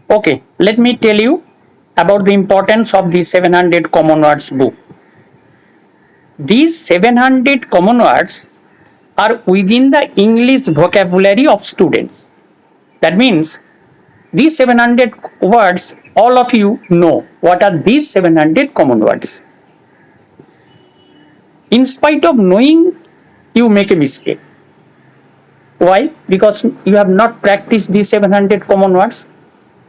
Okay, let me tell you about the importance of the 700 common words book. These 700 common words are within the English vocabulary of students. That means these 700 words, all of you know what are these 700 common words. In spite of knowing, you make a mistake. Why? Because you have not practiced these 700 common words.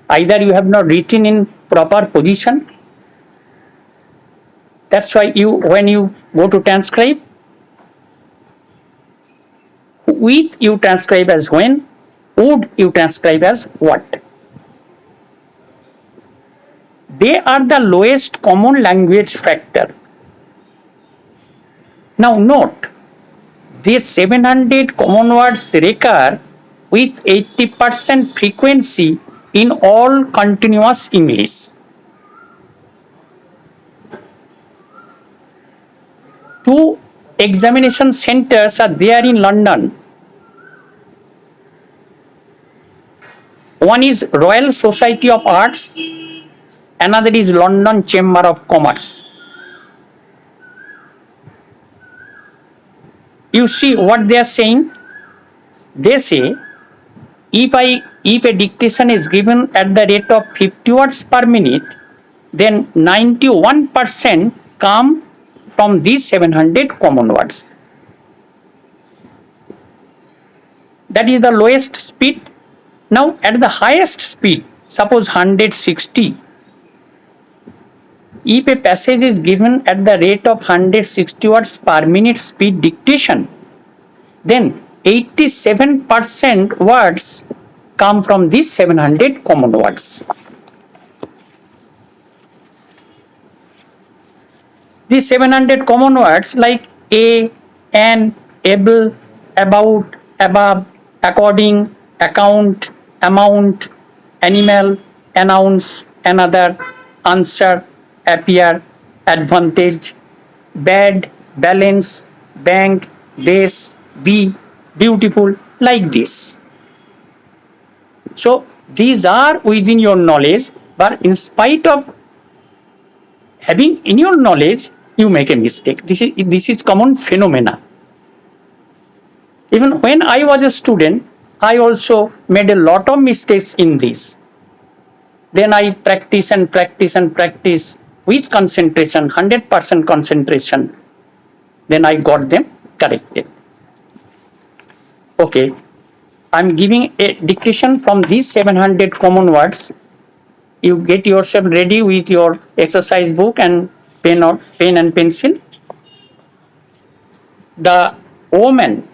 Either you have not written in proper position. That's why when you go to transcribe, with you transcribe as when, would you transcribe as what. They are the lowest common language factor. Now note, these 700 common words recur with 80% frequency in all continuous English. Two examination centers are there in London. One is Royal Society of Arts, another is London Chamber of Commerce. You see what they are saying? They say if a dictation is given at the rate of 50 words per minute, then 91% come from these 700 common words. That is the lowest speed. Now at the highest speed, suppose 160, if a passage is given at the rate of 160 words per minute speed dictation, then 87% words come from these 700 common words. These 700 common words like a, an, able, about, above, according, account, amount, animal, announce, another, answer, appear, advantage, bad, balance, bank, base, be, beautiful, like this. So these are within your knowledge, but in spite of having in your knowledge, you make a mistake. This is common phenomena. Even when I was a student, I also made a lot of mistakes in this. Then I practice and practice and practice with concentration, 100% concentration. Then I got them corrected. Okay, I'm giving a dictation from these 700 common words. You get yourself ready with your exercise book and pen and pencil. The woman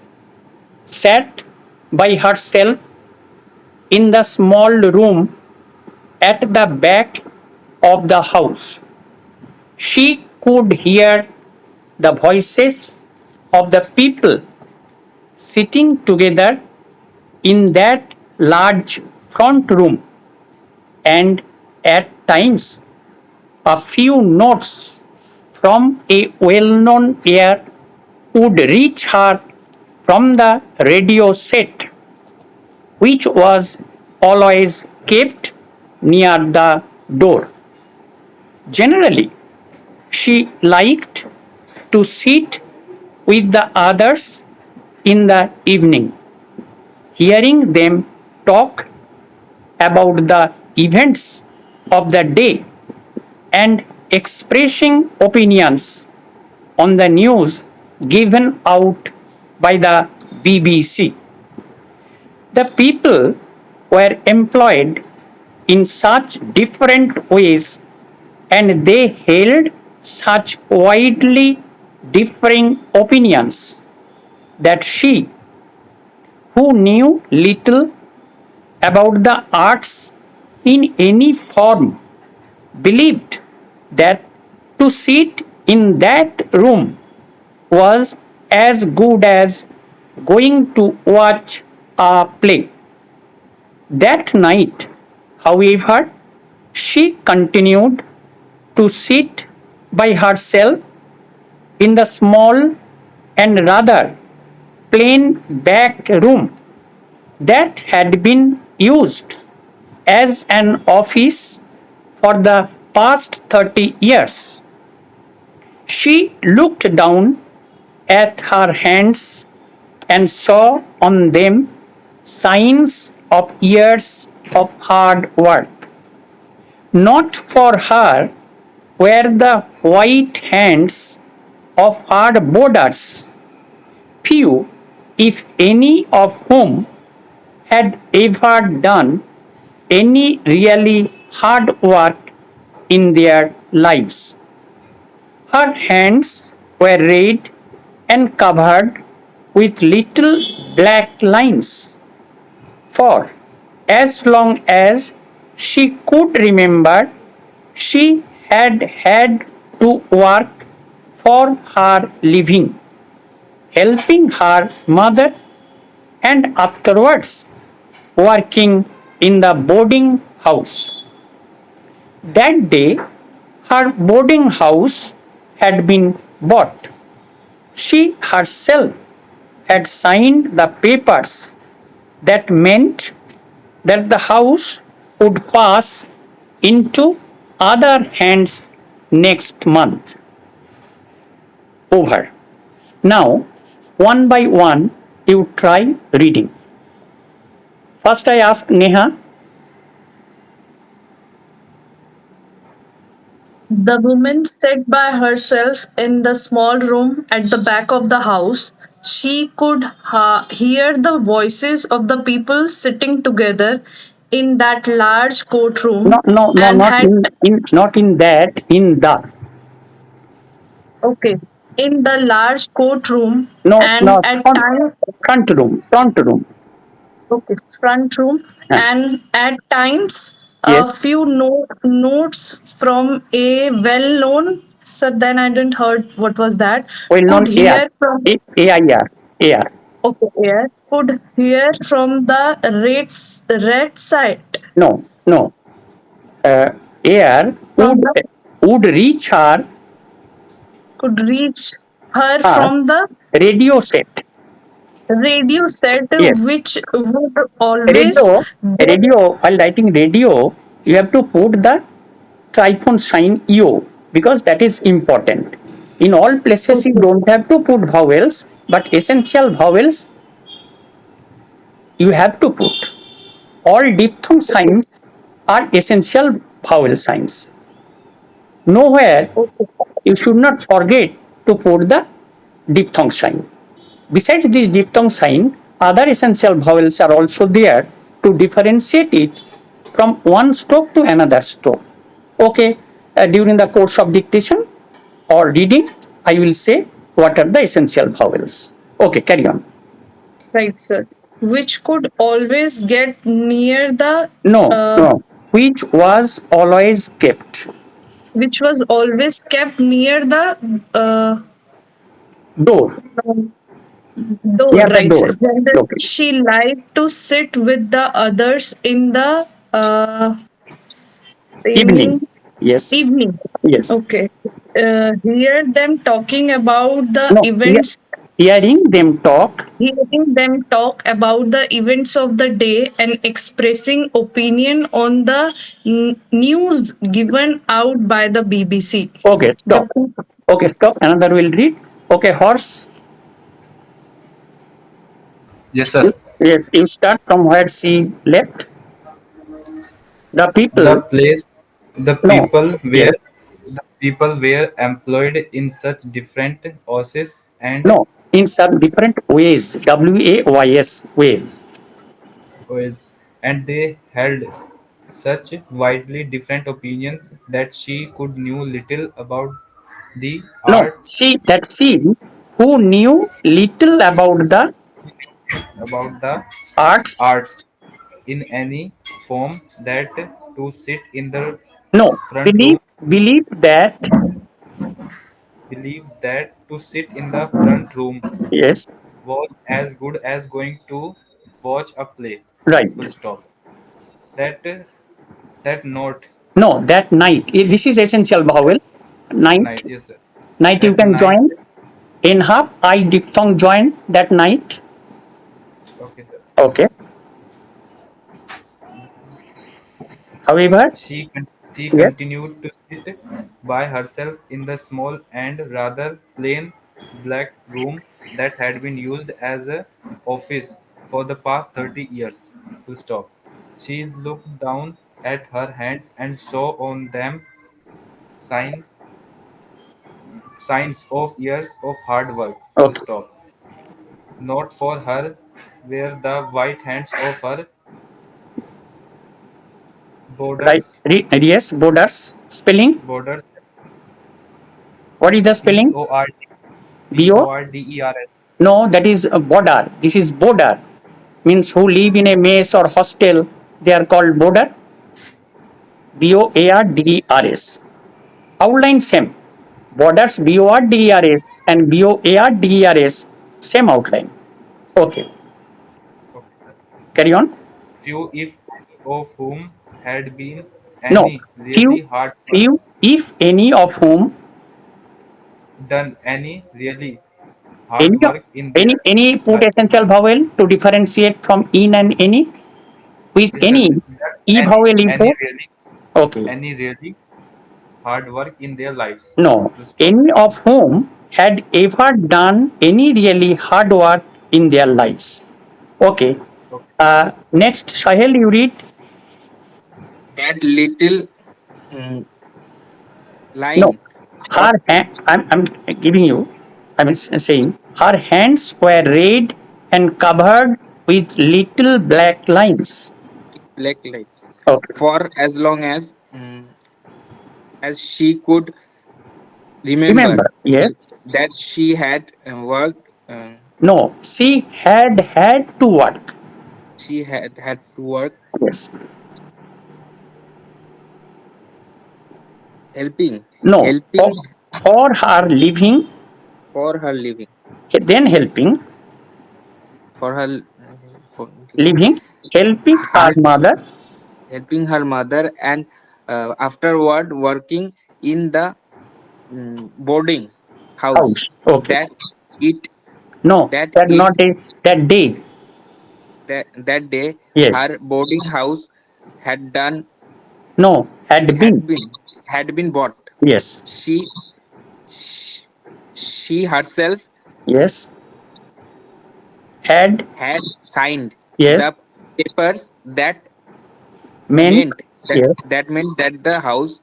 sat by herself in the small room at the back of the house. She could hear the voices of the people sitting together in that large front room, and at times a few notes from a well-known air would reach her from the radio set, which was always kept near the door. Generally, she liked to sit with the others in the evening, hearing them talk about the events of the day and expressing opinions on the news given out by the BBC. The people were employed in such different ways, and they held such widely differing opinions that she, who knew little about the arts in any form, believed that to sit in that room was as good as going to watch a play. That night, however, she continued to sit by herself in the small and rather plain back room that had been used as an office for the past 30 years. She looked down at her hands and saw on them signs of years of hard work. Not for her were the white hands of hard borders, few, if any, of whom had ever done any really hard work in their lives. Her hands were red and covered with little black lines, for as long as she could remember, she had had to work for her living, helping her mother and afterwards working in the boarding house. That day, her boarding house had been bought. She herself had signed the papers that meant that the house would pass into other hands next month. Over. Now, one by one, you try reading. First, I ask Neha. The woman sat by herself in the small room at the back of the house. She could hear the voices of the people sitting together in that large No, courtroom no, no, and not had, in that, in the. okay, in the large courtroom No, and no, at times, front room. okay, front room Uh, and at times a yes. few notes from a well-known, so then I didn't heard what was that, Well known could AR. hear from, AIR. AR. okay, yeah, could hear from the red side, No, no. Air from the, would reach her, could reach her her from the radio set. radio set, Yes. which would always Radio, go, radio, while writing radio, you have to put the triphone sign EO because that is important. In all places, you okay, don't have to put vowels, but essential vowels you have to put. All diphthong signs are essential vowel signs. Nowhere okay, you should not forget to put the diphthong sign. Besides this diphthong sign, other essential vowels are also there to differentiate it from one stroke to another stroke. Okay, during the course of dictation or reading, I will say what are the essential vowels. Okay, carry on. right, sir, which could always get near the No, uh, no. Which was always kept. which was always kept near the Door. door, Near the right, sir. door. Generally, Okay. she liked to sit with the others in the Evening. evening. Yes. Evening. Yes. Okay. Hear them talking about the No. events, Hearing them talk. hearing them talk about the events of the day and expressing opinion on the news given out by the BBC. Okay, The stop. Okay, stop. Another will read. Okay, horse. Yes, sir. Yes, you start from where she left. The The people. place, the No. people Yes. were the people were employed in such different offices and No. In some different ways. WAYS ways. ways, and they held such widely different opinions that she could knew little about the No. She who knew little about the arts. arts in any form that to sit in the No. front room Believe that. believed that to sit in the front room Yes. was as good as going to watch a play. Right. Full stop. That that note No. That night. This is essential vowel. Night. night, yes sir. Night you That can night, join. In half. I diphthong join that night. okay sir. Okay. However, She yes, continued to sit by herself in the small and rather plain black room that had been used as a office for the past 30 years. Full stop. She looked down at her hands and saw on them sign, signs of years of hard work. Full okay, stop. Not for her were the white hands of her right. borders, Yes, borders. Spelling. borders, What is the B spelling? O R D B B O O. R D E R S. No, that is a border. This is border. Means who live in a mess or hostel. They are called border. Borders. Outline same. Borders borders and borders same outline. Okay, Okay, sir. carry on. Few, if any, of whom had been No, any few, really hard work, few, if any of whom, done any really any hard of work in any their any put life. essential vowel to differentiate from in and any. With Yes, sir. any Done e vowel import. Okay, any really hard work in their lives. no, Full stop. any of whom had ever done any really hard work in their lives. Okay. Okay. Next, Sahel, you read. That little No, line or I'm giving you, saying, her hands were red and covered with little black lines. black lights Okay. for as long as she could remember Remember, yes. that she had worked. No, she had to work. She had to work Yes. helping No, helping for her living, for her living then helping, for her for living, helping her her mother helping her mother and afterward working in the boarding house house. Okay. that it No, that that it not a, that day. that day Yes. her boarding house had done No, had had been. been had been bought. Yes. She she herself Yes. Had. had signed Yes. the papers that Meant. meant Yes. that the house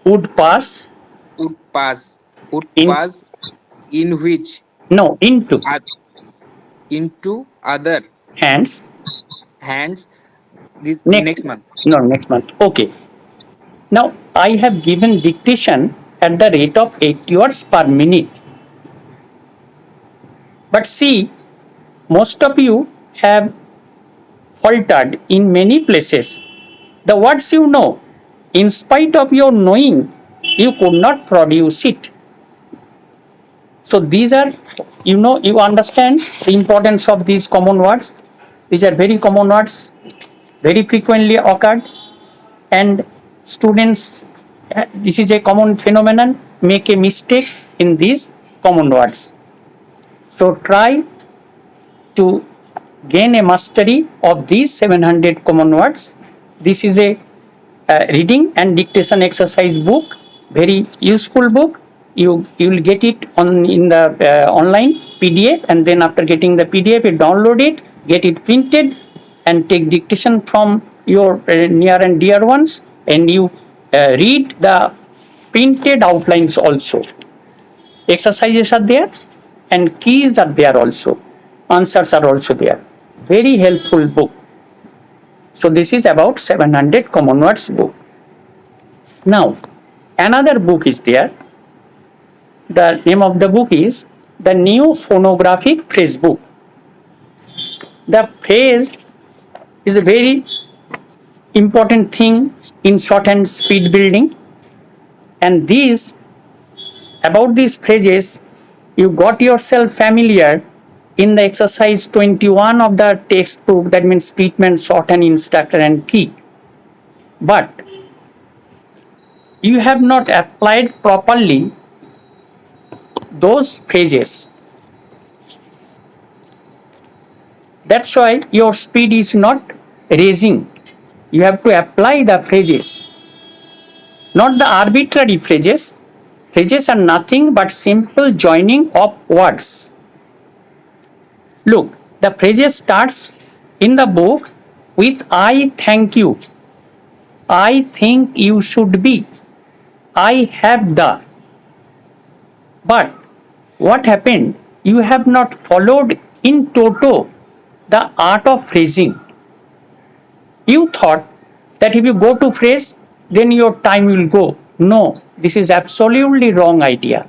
Would pass would pass would in. pass in which No, into oth- into other hands hands this next next month. no next month. Okay. Now I have given dictation at the rate of 80 words per minute. But see, most of you have faltered in many places. The words you know, in spite of your knowing, you could not produce it. So these are, you understand the importance of these common words. These are very common words, very frequently occurred, and students, this is a common phenomenon, make a mistake in these common words. So try to gain a mastery of these 700 common words. This is a reading and dictation exercise book, very useful book. You will get it on in the online PDF, and then after getting the PDF, you download it, get it printed, and take dictation from your near and dear ones, and you read the printed outlines also. Exercises are there, and keys are there also. Answers are also there. Very helpful book. So this is about 700 common words book. Now, another book is there. The name of the book is the New Phonographic Phrase Book. The phrase is a very important thing in shorthand speed building, and these about these phrases you got yourself familiar in the exercise 21 of the textbook, that means Speedman, shorthand instructor and key. But you have not applied properly those phrases. That's why your speed is not raising. You have to apply the phrases, not the arbitrary phrases. Phrases are nothing but simple joining of words. Look, the phrase starts in the book with I thank you. I think you should be. I have the. But what happened? You have not followed in toto the art of phrasing. You thought that if you go to phrase, then your time will go. No, this is absolutely wrong idea.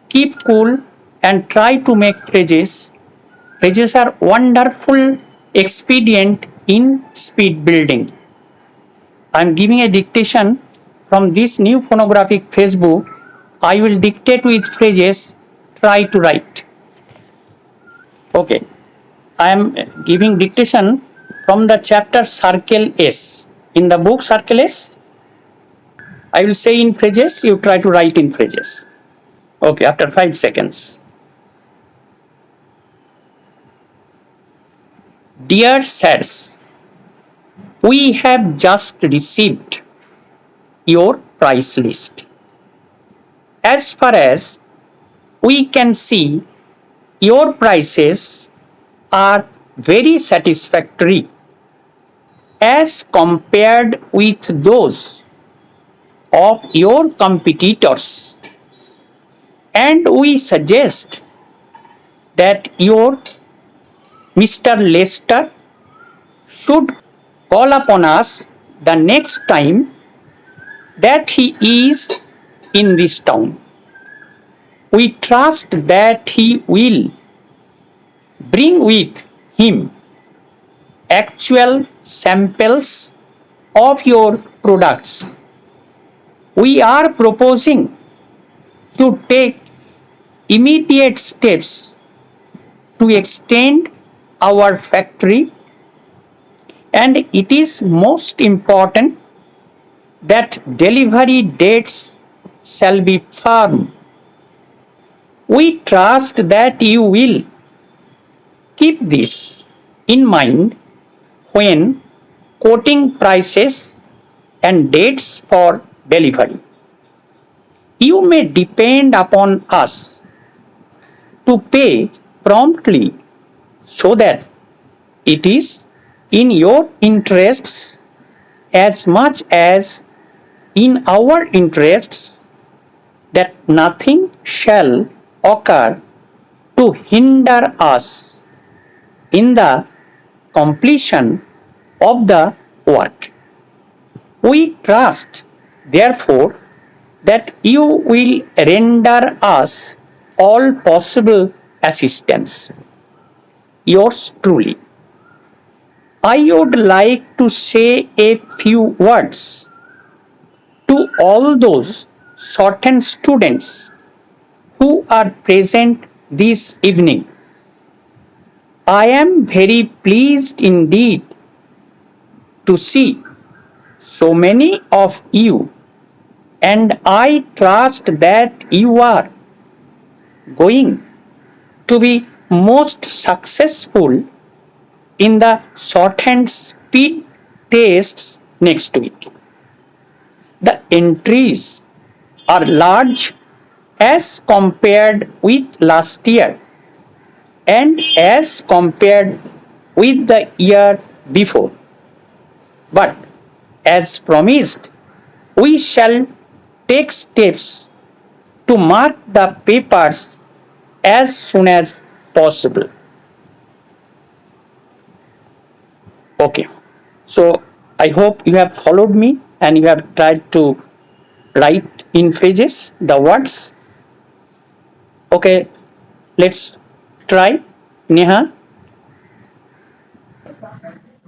Keep cool and try to make phrases. Phrases are wonderful expedient in speed building. I am giving a dictation from this new phonographic phrase book. I will dictate with phrases. Try to write. Okay. I am giving dictation from the chapter Circle S. In the book Circle S, I will say in phrases, you try to write in phrases. Okay, after 5 seconds. Dear sirs, we have just received your price list. As far as we can see, your prices are very satisfactory as compared with those of your competitors, and we suggest that your Mr. Lester should call upon us the next time that he is in this town. We trust that he will bring with him actual samples of your products. We are proposing to take immediate steps to extend our factory, and it is most important that delivery dates shall be firm. We trust that you will keep this in mind when quoting prices and dates for delivery. You may depend upon us to pay promptly so that it is in your interests as much as in our interests that nothing shall occur to hinder us in the completion of the work. We trust, therefore, that you will render us all possible assistance. Yours truly. I would like to say a few words to all those certain students who are present this evening. I am very pleased indeed to see so many of you, and I trust that you are going to be most successful in the shorthand speed tests next week. The entries are large as compared with last year and as compared with the year before. But as promised, we shall take steps to mark the papers as soon as possible. Okay, so I hope you have followed me and you have tried to write in phrases the words. Okay, let's try. Neha,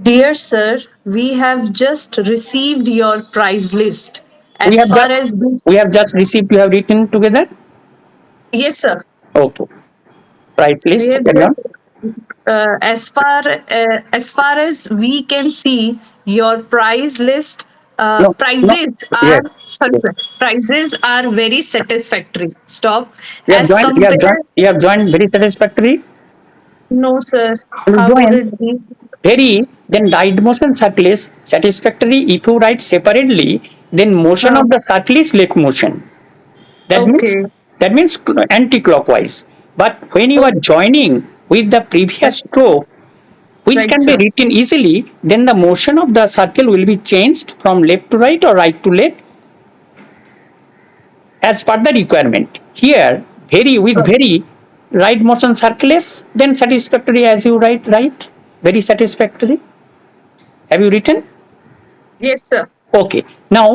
Dear sir, we have just received your prize list. we As have far just as we have just received. You have written together. yes, sir, Okay, price we list. have Carry on. just as far as we can see, your prize list No, no. prices are Yes, sorry, yes. sir, prices are very satisfactory. Stop. You have As joined. compared, You have joined. Very satisfactory. no, sir. You How would join. it be? very, then right motion circle is satisfactory. If you write separately, then motion of the circle is left motion. That means Okay. anti-clockwise. But when you are Okay. joining with the previous stroke, which Right, can be sir. written easily, then the motion of the circle will be changed from left to right or right to left as per the requirement. Here, very right motion circle is then satisfactory as you write right. Very satisfactory. Have you written? Yes, sir. Okay. Now,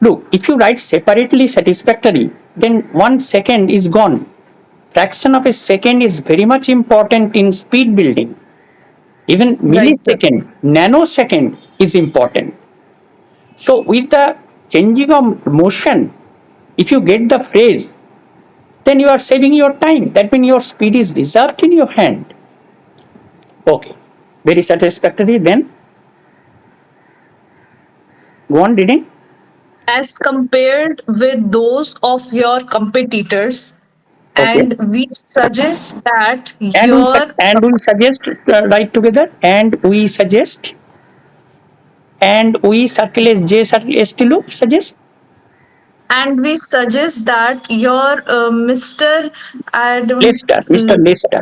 look, if you write separately satisfactory, then 1 second is gone. Fraction of a second is very much important in speed building. Even Right, sir. millisecond, nanosecond is important. So, with the changing of motion, if you get the phrase, then you are saving your time. That means your speed is reserved in your hand. Okay. Very satisfactory. Then go on reading. As compared with those of your competitors, Okay. and we suggest that And your we suggest write together. And we circle as J circle S to loop suggest. and we suggest that your Mr. I don't Lester, Mr. Lester.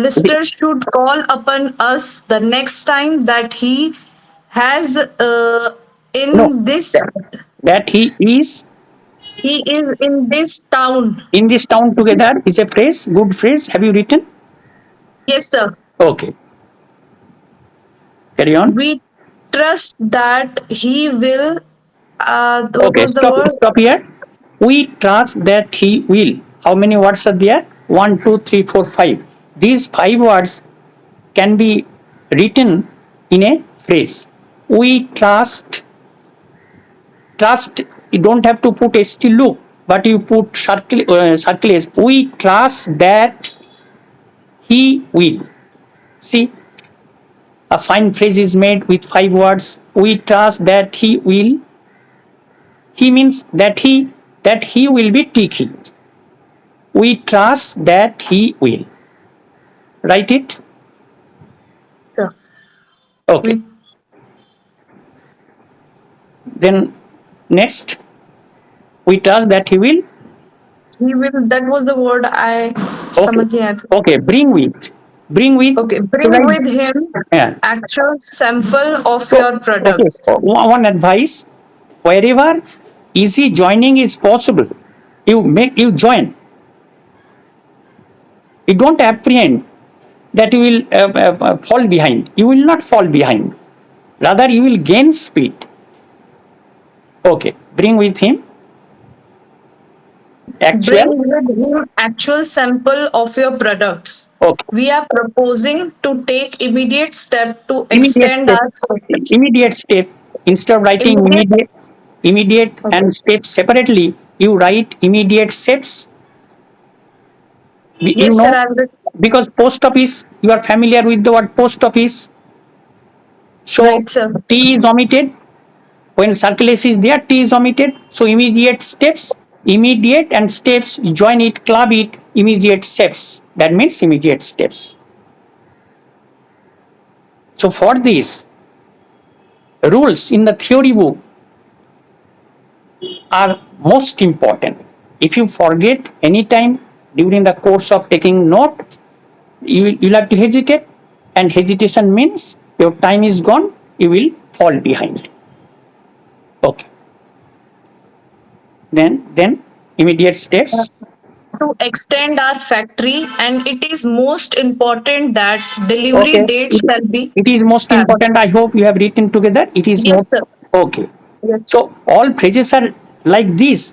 Lister should call upon us the next time that he has No, in this that he is in this town. in this town together is a phrase, good phrase. Have you written? Yes, sir. Okay. Carry on. We trust that he will. What Okay, was the word? stop here. We trust that he will. How many words are there? 1, 2, 3, 4, 5. These 5 words can be written in a phrase. We trust. Trust, you don't have to put st loop, but you put circle is. We trust that he will. See, a fine phrase is made with 5 words. We trust that he will. He means that he will be teaching. We trust that he will. Write it. Sir. Okay. We, Then next, we trust that he will. he will. That was the word I Okay. समझ नहीं आया था. Okay. Bring with. Okay, bring Right. with him Yeah. actual sample of So, your product. okay. One advice: wherever easy joining is possible, you join. You don't apprehend that you will fall behind. You will not fall behind. Rather, you will gain speed. Okay, bring with him actual. Bring with him actual sample of your products. Okay, We are proposing to take immediate step to immediate extend our steps. Immediate step. Instead of writing immediate. immediate Okay. and steps separately, you write immediate steps. You Yes, sir. know, I'll because post office, you are familiar with the word post office. So right, sir. T is omitted. When circle S is there, T is omitted. So immediate steps, immediate and steps, join it, club it, immediate steps. That means immediate steps. So for this, rules in the theory book are most important. If you forget any time during the course of taking note, you'll have to hesitate, and hesitation means your time is gone, you will fall behind. Okay. Then immediate steps. To extend our factory, and it is most important that delivery Okay. date shall be It is most fab. important. I hope you have written together. It is Yes, most sir. okay. Yes. So all phrases are like this.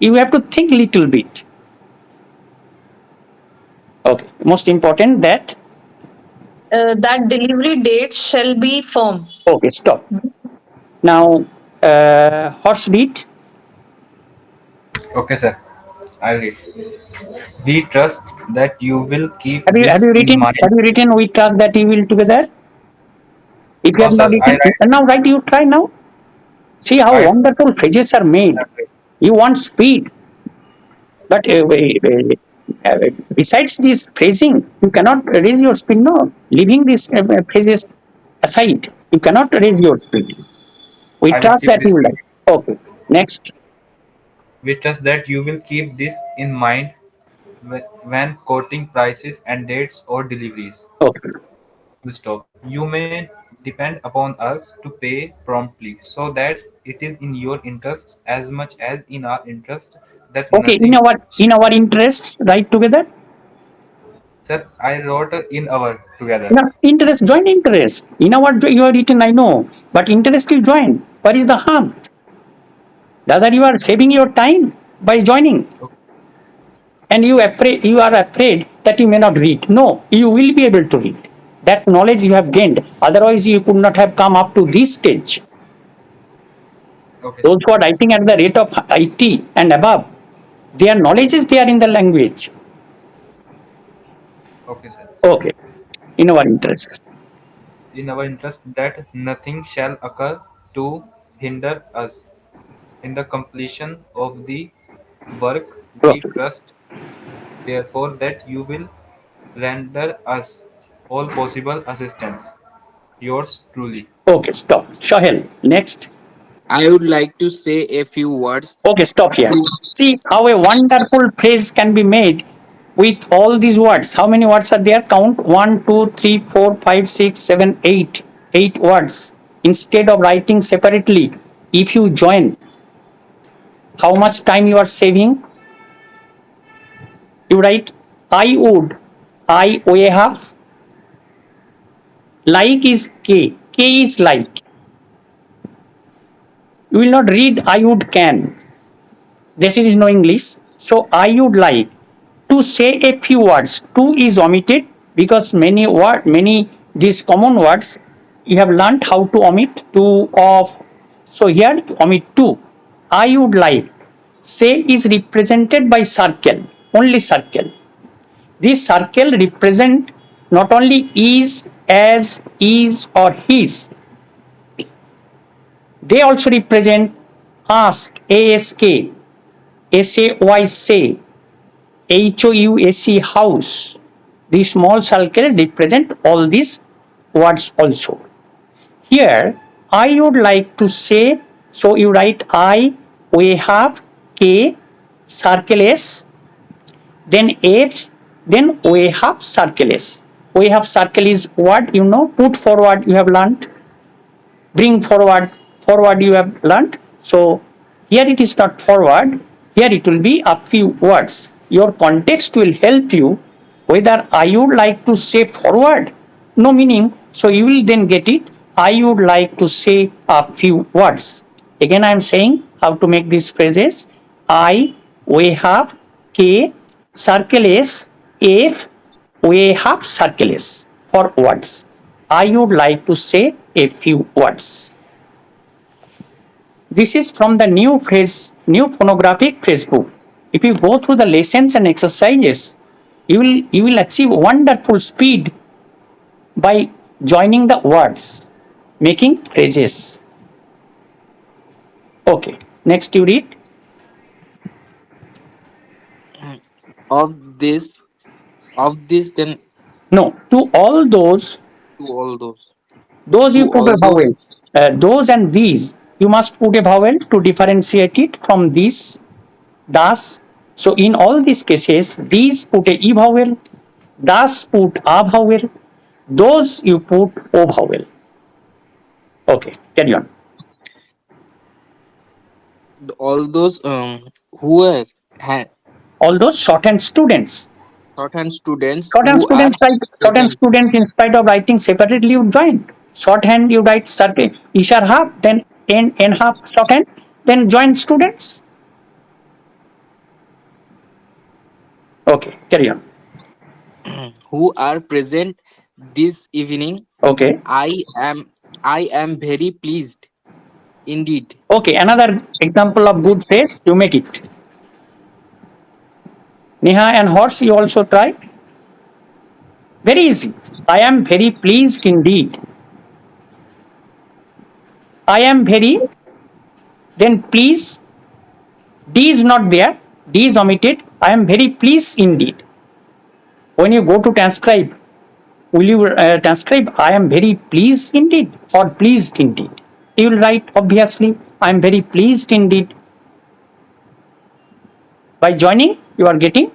You have to think little bit. Okay. Most important that. That delivery date shall be firm. Okay. Stop. Now, horse read. Okay, sir. I'll read. We trust that you will keep Have you this in written? mind. Have you written? We trust that you will together. If you No, have not sir. I written, write. now write. You try now. See how I wonderful phrases are made. You want speed, but besides this phrasing, you cannot raise your speed. No, leaving these phrases aside, you cannot raise your speed. We I will trust keep that you this. will like. Okay, next. We trust that you will keep this in mind when quoting prices and dates or deliveries. Okay, Full stop. You may depend upon us to pay promptly, so that it is in your interests as much as in our interest that okay. In nothing. our in our interests, right together. Sir, I wrote in our together. No, interest, join interest. In our you are written, I know, but interest will join. What is the harm? Rather, you are saving your time by joining, and you are afraid that you may not read. No, you will be able to read. That knowledge you have gained. Otherwise, you could not have come up to this stage. Okay, sir. Those who are writing at the rate of IT and above, their knowledge is there in the language. Okay, sir. Okay, in our interest. In our interest that nothing shall occur to hinder us in the completion of the work. We Okay, trust, therefore, that you will render us all possible assistance. Yours truly. okay, stop. Shahel, next. I would like to say a few words Okay, stop here. to See how a wonderful phrase can be made with all these words. How many words are there? Count 1, 2, 3, 4, 5, 6, 7, 8. 8 words. Instead of writing separately, if you join, how much time you are saving? You write, I would, I way have, like is K, K is like. You will not read I would can. This is no English. So I would like to say a few words. To is omitted because many these common words you have learnt how to omit to of. So here omit to. I would like. Say is represented by circle, only circle. This circle represent not only is, as, is or his. They also represent ask, ask, say, say, HOUSE house. The small circle represent all these words also. Here I would like to say, so you write I, we have K, circle S, then H, then we have circle S. We have circle is what you know, put forward you have learnt, bring forward, forward you have learnt. So here it is not forward, here it will be a few words. Your context will help you whether I would like to say forward, no meaning. So you will then get it. I would like to say a few words. Again, I am saying how to make these phrases. I, we have, K, circle S, F, we have circle S for words. I would like to say a few words. This is from the new phrase, new phonographic phrase book. If you go through the lessons and exercises, you will achieve wonderful speed by joining the words, making phrases. Okay, next you read. of this then No, to all to all those those to you put all a those vowel. Those and these, you must put a vowel to differentiate it from this, das. So in all these cases, these put a e vowel, das put a vowel, those you put o vowel. Okay, carry on. all those who are ha- All those shorthand students. shorthand students Shorthand who are students write shorthand present. students instead of writing separately, you join. Shorthand you write certain ishar half, then n half shorthand, then join students. Okay, carry on. Who are present this evening. Okay. I am I am very pleased indeed. Okay, another example of good phrase, you make it. Neha and horse, you also try. Very easy. I am very pleased indeed. I am very, then please, D is not there, D is omitted. I am very pleased indeed. When you go to transcribe, will you transcribe I am very pleased indeed or pleased indeed? You will write obviously I am very pleased indeed. By joining, you are getting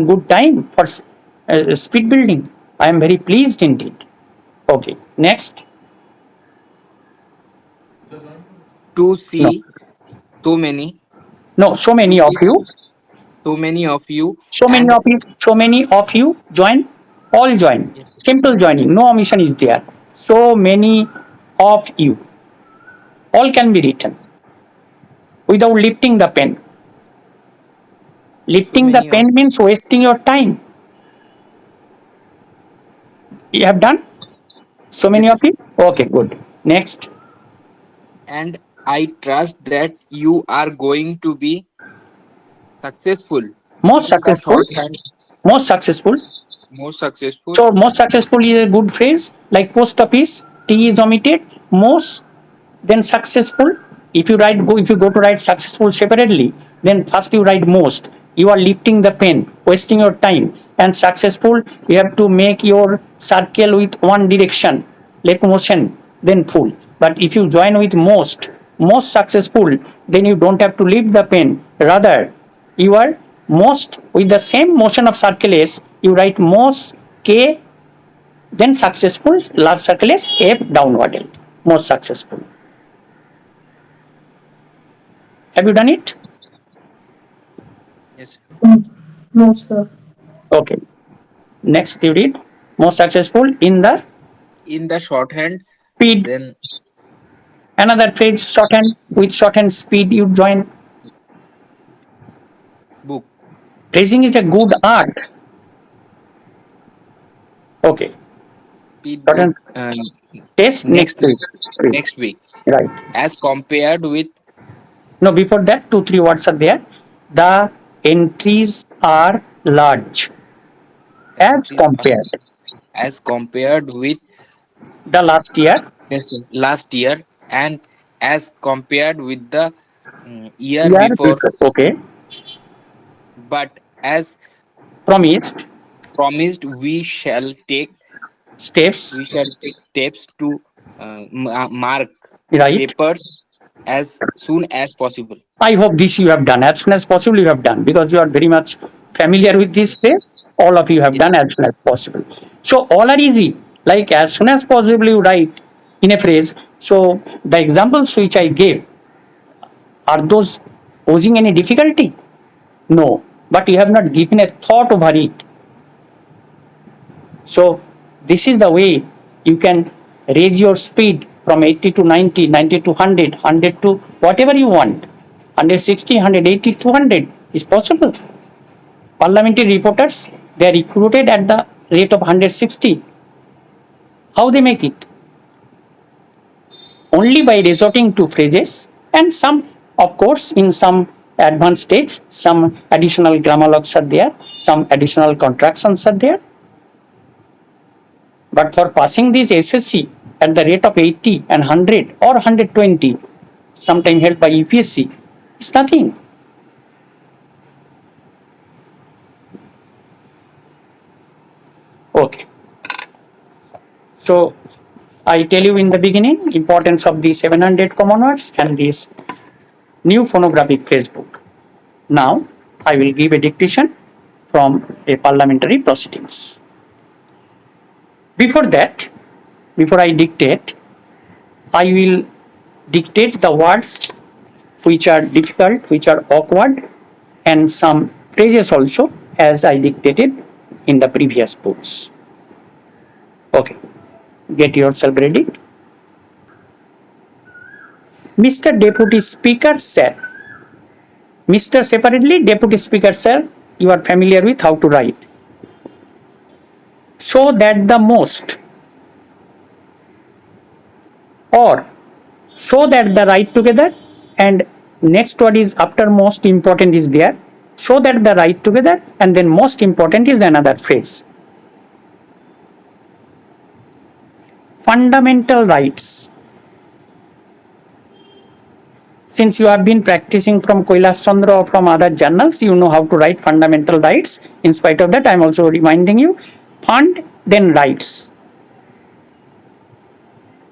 good time for speed building. I am very pleased indeed. Okay, next. To No, see so many, no, so to many of see you, so many of you, so many and of you, so many of you join, all join. yes, Simple joining, no omission is there. So many of you, all can be written without lifting the pen. so Lifting the many of pen means wasting your time. You have done? So yes, many sir. of you? Okay, good. Next. And I trust that you are going to be successful Most in the successful. shorthand, Most successful. more successful. So most successful is a good phrase like post office, T is omitted, most, then successful. If you go to write successful separately, then first you write most. You are lifting the pen, wasting your time. And successful, you have to make your circle with one direction, like motion, then full. But if you join with most successful, then you don't have to lift the pen. Rather, you are most with the same motion of circle S, you write most K, then successful, large circle S, F downward L. Most successful. Have you done it? Yes, No, sir. Okay. Next you read most successful in the in the shorthand, speed. then Another phrase shorthand with shorthand speed you join. book, Phrasing is a good art. Okay. speed book, Shorthand test next next week. Read. next week, Right. as compared with No, before that, two, three words are there. The entries are large the as entries are compared as compared with the last year. yes, sir, last year, and as compared with the year Year before, before. Okay. but as Promised promised, steps. we shall take steps to mark Right. papers as soon as possible. I hope this you have done as soon as possible. You have done because you are very much familiar with this Yes, phrase. All of you have done yes, as soon as possible. So all are easy. Like as soon as possible you write in a phrase. So the examples which I gave, are those posing any difficulty? No. But you have not given a thought over it. So this is the way you can raise your speed from 80 to 90, 90 to 100, 100 to whatever you want. 160, 180, 200 is possible. Parliamentary reporters, they are recruited at the rate of 160. How they make it? Only by resorting to phrases and some, of course, in some advanced stage, some additional grammar locks are there, some additional contractions are there. But for passing this SSC at the rate of 80 and 100 or 120, sometime held by UPSC, it's nothing. Okay. So I tell you in the beginning importance of the 700 common words and this new phonographic phrase book. Now I will give a dictation from a parliamentary proceedings. Before that, before I dictate, I will dictate the words which are difficult, which are awkward, and some phrases also as I dictated in the previous books. Okay, get yourself ready. Mr. Deputy Speaker, sir. Mr. separately, Deputy Speaker, sir, you are familiar with how to write. So that the most, or so that the right together, and next word is after most important is there. So that the right together, and then most important is another phrase. Fundamental rights. Since you have been practicing from Kailash Chandra or from other journals, you know how to write fundamental rights. In spite of that, I am also reminding you, fund, then rights.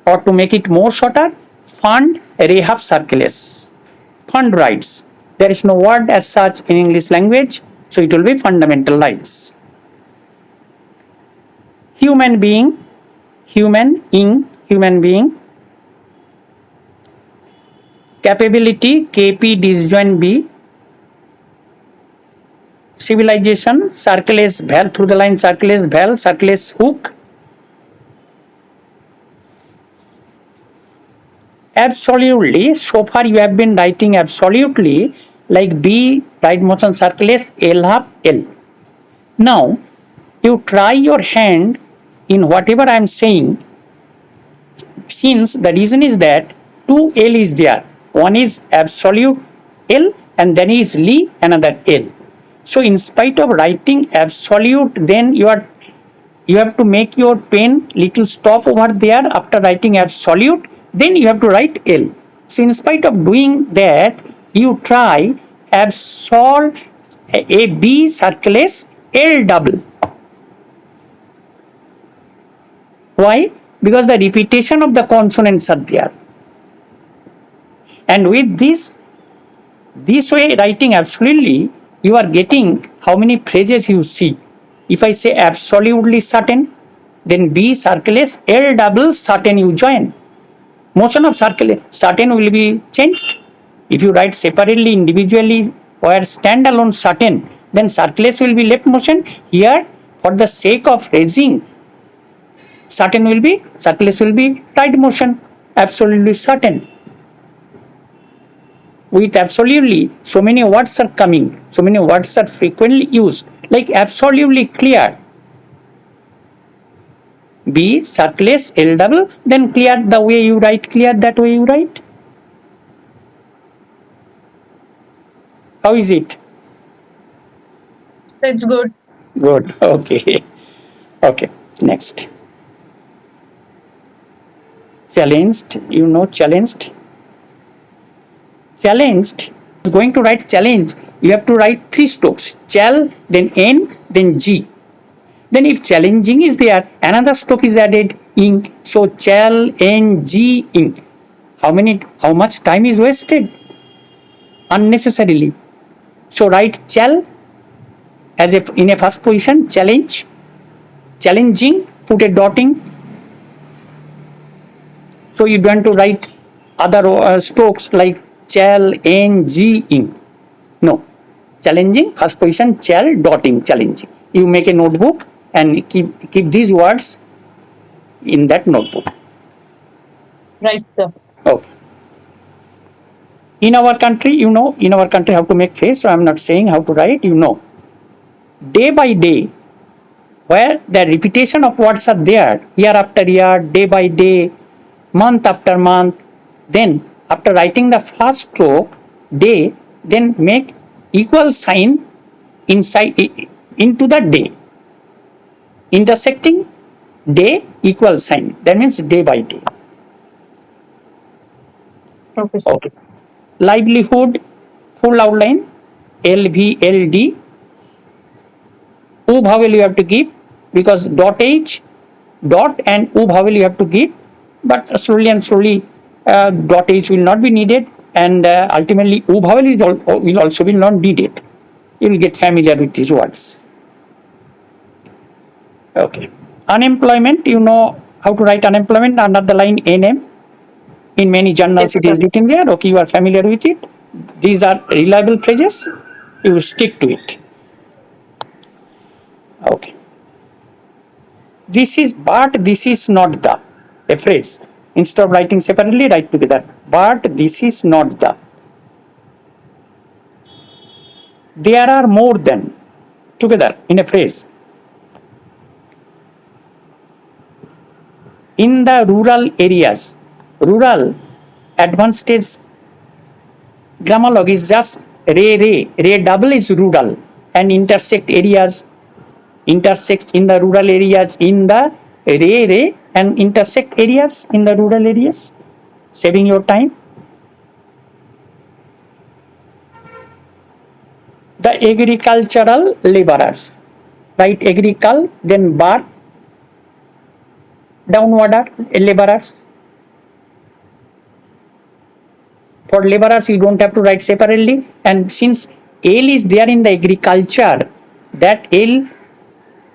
Or to make it more shorter, fund rehab circulars. Fund rights. There is no word as such in English language, so it will be fundamental rights. Human being, human being. Capability, KP disjoint B. Civilization, circles val, through the line circles val, circles hook. Absolutely, so far you have been writing absolutely, like B, right motion circles L half L. Now, you try your hand in whatever I am saying, since the reason is that two L is there. One is absolute L and then is Li, another L. So in spite of writing absolute, then you have to make your pen little stop over there after writing absolute, then you have to write L. So in spite of doing that, you try absol a B circles L double. Why? Because the repetition of the consonants are there. And with this way writing absolutely, you are getting how many phrases you see. If I say absolutely certain, then B circles L double certain you join. Motion of circle certain will be changed. If you write separately, individually, or standalone certain, then circles will be left motion. Here, for the sake of phrasing, circles will be right motion. Absolutely certain. With absolutely, so many words are coming, so many words are frequently used, like absolutely clear. B circles L double, then clear the way you write, clear that way you write. How is it? It's good. Good. Okay. Okay. Next. Challenged. You know challenged. Challenged is going to write challenge. You have to write three strokes. Chal, then N, then G. Then if challenging is there, another stroke is added, ing. So chal, N, G, ing. How much time is wasted? Unnecessarily. So write chal as if in a first position, challenge, challenging, put a dotting. So you don't want to write other strokes like chal, N, G, ing. No. Challenging, first position, chal, dotting, challenging. You make a notebook and keep these words in that notebook. Right, sir. Okay. In our country, you know, in our country how to make face, so I am not saying how to write, you know. Day by day, where the repetition of words are there, year after year, day by day, month after month, then after writing the first stroke, day, then make equal sign inside into the day. Intersecting day equal sign. That means day by day. Okay, sir. Okay. Livelihood, full outline, LVLD. U vowel you have to give because dot H, dot and U vowel you have to give, but slowly and slowly dot H will not be needed, and ultimately U vowel will also be not needed. You will get familiar with these words. Okay. Unemployment, you know how to write unemployment under the line NM. In many journals it is written there. Okay, you are familiar with it. These are reliable phrases. You will stick to it. Okay. This is but, this is not the. A phrase. Instead of writing separately, write together. But this is not the. There are more than. Together in a phrase. In the rural areas, rural advanced stage grammar log is just re double is rural, and intersect areas, intersect in the rural areas in the re and intersect areas in the rural areas, saving your time. The agricultural laborers. Right, agricul, then bar, downward laborers. For laborers, you don't have to write separately. And since L is there in the agriculture, that L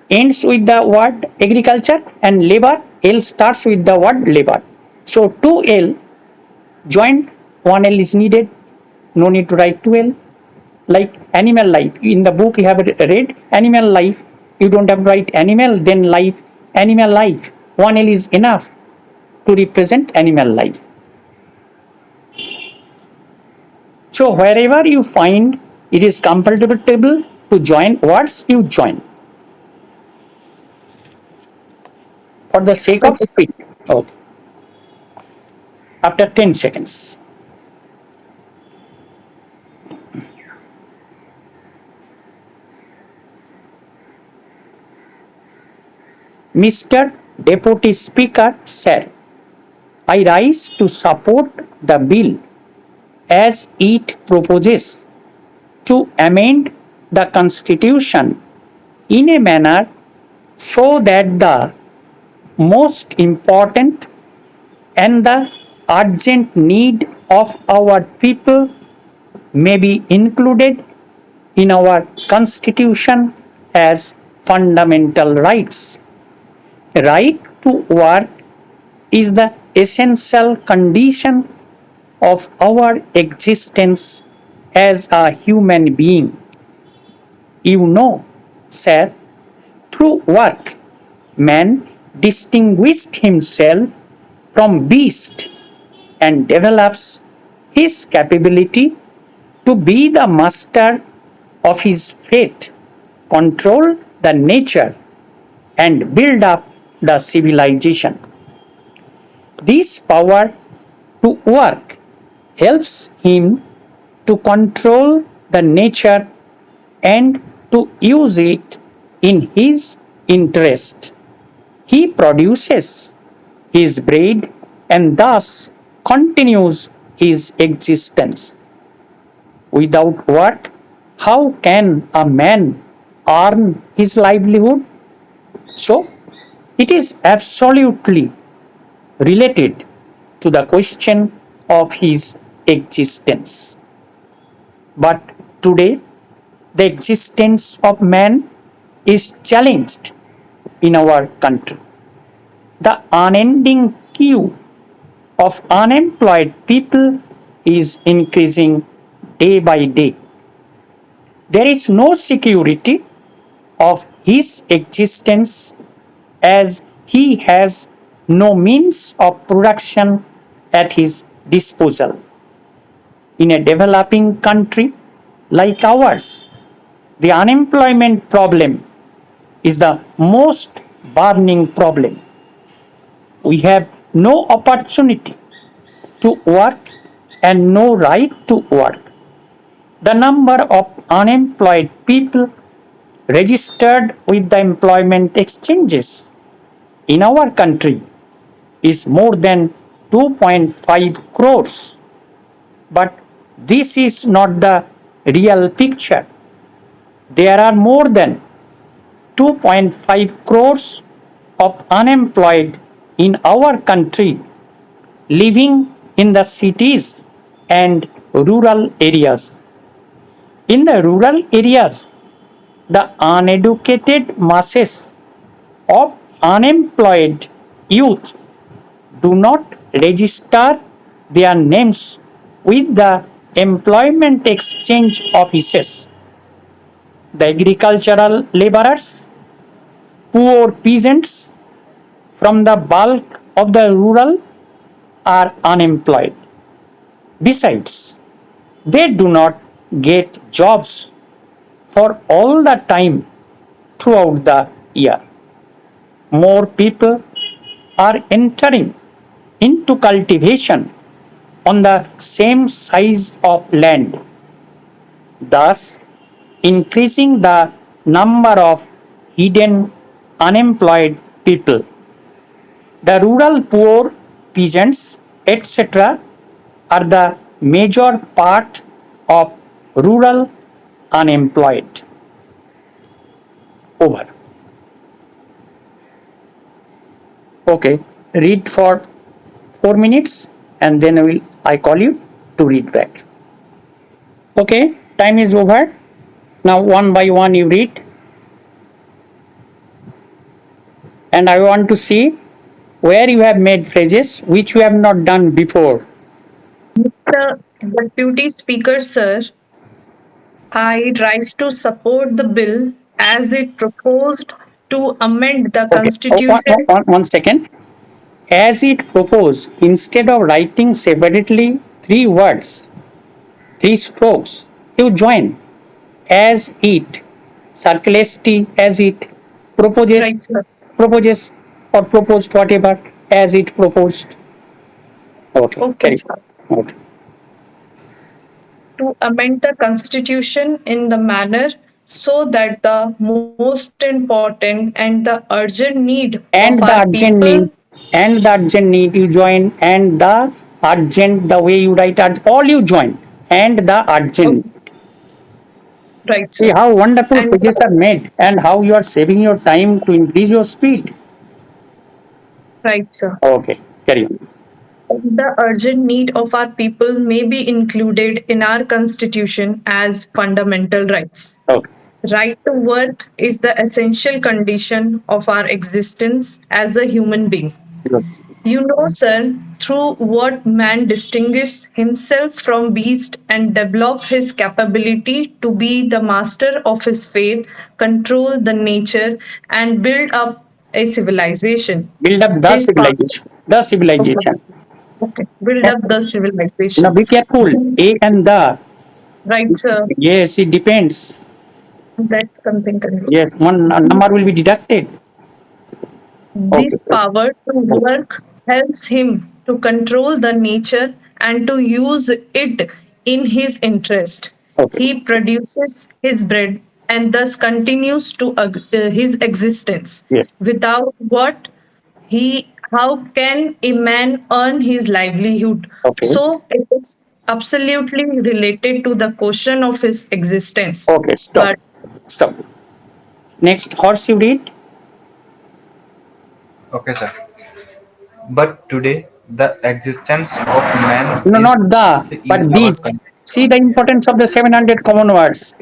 ends with the word agriculture, and labor, L starts with the word labor. So 2L joined, 1L is needed. No need to write 2L. Like animal life. In the book you have read animal life. You don't have to write animal, then life, animal life. 1L is enough to represent animal life. So wherever you find it is comfortable to join words, you join. For the sake of speed. Okay. After 10 seconds. Mr. Deputy Speaker said, I rise to support the bill as it proposes to amend the Constitution in a manner so that the most important and the urgent need of our people may be included in our Constitution as fundamental rights. Right to work is the essential condition of our existence as a human being. You know, sir, through work, man distinguished himself from beast and develops his capability to be the master of his fate, control the nature, and build up the civilization. This power to work helps him to control the nature and to use it in his interest. He produces his bread and thus continues his existence. Without work, how can a man earn his livelihood? So, it is absolutely related to the question of his existence. But today, the existence of man is challenged in our country. The unending queue of unemployed people is increasing day by day. There is no security of his existence as he has no means of production at his disposal. In a developing country like ours, the unemployment problem is the most burning problem. We have no opportunity to work and no right to work. The number of unemployed people registered with the employment exchanges in our country is more than 2.5 crores. But this is not the real picture. There are more than 2.5 crores of unemployed in our country living in the cities and rural areas. In the rural areas, the uneducated masses of unemployed youth do not register their names with the employment exchange offices. The agricultural laborers, poor peasants from the bulk of the rural are unemployed. Besides, they do not get jobs for all the time throughout the year. More people are entering into cultivation on the same size of land, thus increasing the number of hidden unemployed people. The rural poor, peasants, etc. are the major part of rural unemployed. Over. Okay. Read for 4 minutes and then I call you to read back. Okay. Time is over. Now one by one you read and I want to see where you have made phrases which you have not done before. Mr. Deputy Speaker, sir, I rise to support the bill as it proposed to amend the Okay. Oh, Constitution. 1 second. As it proposed, instead of writing separately three words, three strokes, you join as it, circle st, as it, proposes, Right, sir. proposes, or proposed, whatever, as it proposed. Okay, Okay, carry. sir. Okay. To amend the Constitution in the manner so that the most important and the urgent need of our And the urgent people. need, and the urgent need, you join, and the urgent, the way you write, all you join, and the urgent. Okay, right, See sir. how wonderful And pages are made and how you are saving your time to increase your speed. right, sir. Okay, carry on. The urgent need of our people may be included in our Constitution as fundamental rights. Okay, Right to work is the essential condition of our existence as a human being. good. You know, sir, through what man distinguishes himself from beast and develop his capability to be the master of his fate, control the nature, and build up a civilization. Build up the This power, civilization. The okay, civilization. okay, build up the Now civilization. be careful. A and the. Right, sir. Yes, it depends. That's something correct. Yes, one number will be deducted. Okay. This power to work helps him to control the nature and to use it in his interest. Okay. He produces his bread and thus continues to his existence. Yes. Without what he, how can a man earn his livelihood? Okay. So it is absolutely related to the question of his existence. Okay. Stop. But Stop. Next, horse you read. Okay, sir. But today, the existence of man No, is not the, in but our this. country. See the importance of the 700 common words.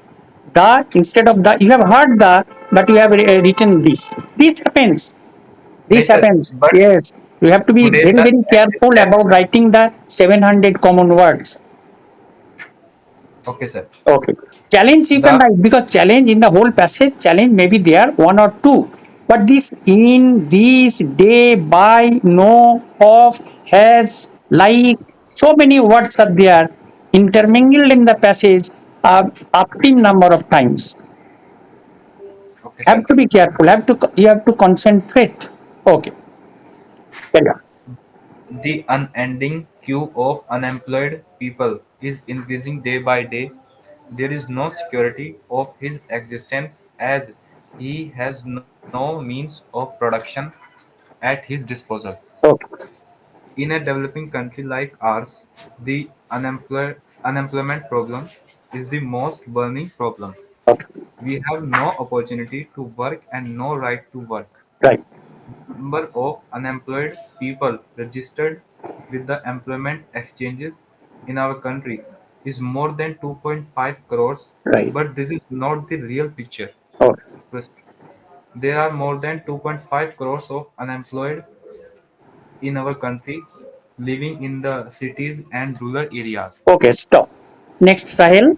The instead of the, you have heard the, but you have written this. This happens. This Yes, sir. happens. But Yes. You have to be today, very, the very careful existence. about writing the 700 common words. Okay, sir. Okay. Challenge you can The write because challenge in the whole passage, challenge maybe there one or two. But this in, this, day, by, no, of, has, like, so many words are there intermingled in the passage up to number of times. okay, Have sir. to be careful. You have to concentrate. Okay. Carry on. The unending queue of unemployed people is increasing day by day. There is no security of his existence as he has no means of production at his disposal. Okay. In a developing country like ours, the unemployment problem is the most burning problem. Okay. We have no opportunity to work and no right to work. Right. The number of unemployed people registered with the employment exchanges in our country is more than 2.5 crores, Right. but this is not the real picture. Okay. There are more than 2.5 crores of unemployed in our country living in the cities and rural areas. Okay. Stop. Next, Sahil.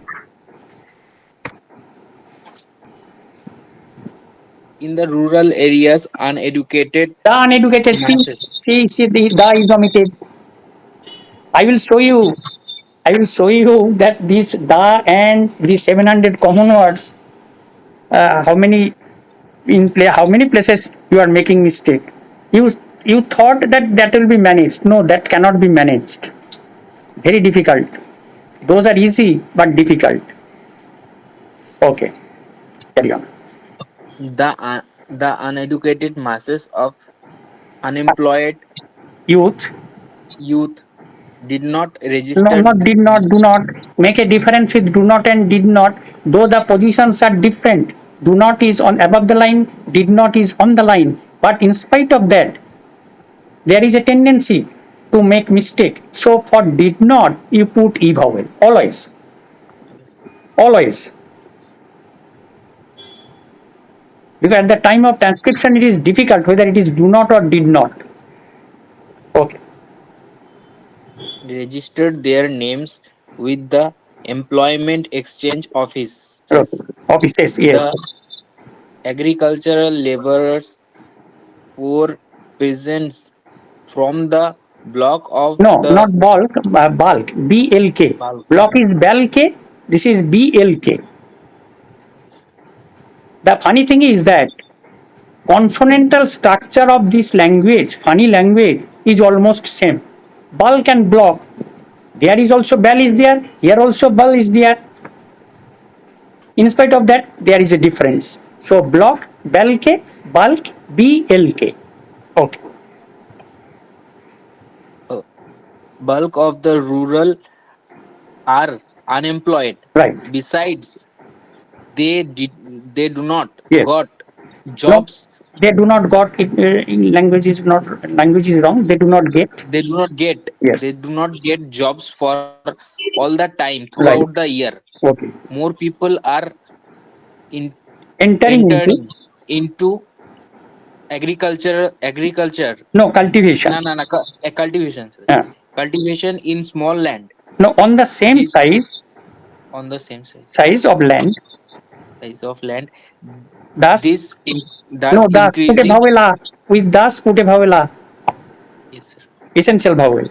In the rural areas, uneducated The uneducated, masses. the is omitted. I will show you. I will show you that this the and the 700 common words. How many in play? How many places you are making mistake? You you thought that that will be managed. No, that cannot be managed. Very difficult. Those are easy but difficult. Okay, carry on. The uneducated masses of unemployed Youth. youth did not No, register. not did not, do not. Make a difference with do not and did not, though the positions are different. Do not is on above the line, did not is on the line. But in spite of that, there is a tendency to make mistake. So for did not, you put e vowel always, always. Because at the time of transcription, it is difficult whether it is do not or did not. Okay. Registered their names with the Employment Exchange Okay. Offices. Offices, yes. The agricultural laborers poor peasants from the block of No, the not bulk, bulk. BLK. bulk. Block is BLK. This is BLK. The funny thing is that consonantal structure of this language, funny language, is almost same. Bulk and block. There is also bell is there. Here also bell is there. In spite of that, there is a difference. So block, BLK, bulk, BLK. Okay. uh, Bulk of the rural are unemployed. Right. Besides, they do not Yes. got No, jobs. they do not got it. In language is not, language is wrong. They do not get. They do not get Yes. they do not get jobs for all the time throughout Right. the year. Okay. More people are in, Entering into, entered into agriculture. no, cultivation. No, cultivation, sorry. Yeah. Cultivation in small land. No, on the same This on the same size of land. size of land. Thus, Thus no, thus put a increasing. vowel a. With thus put a vowel a. Yes, sir. Essential vowel.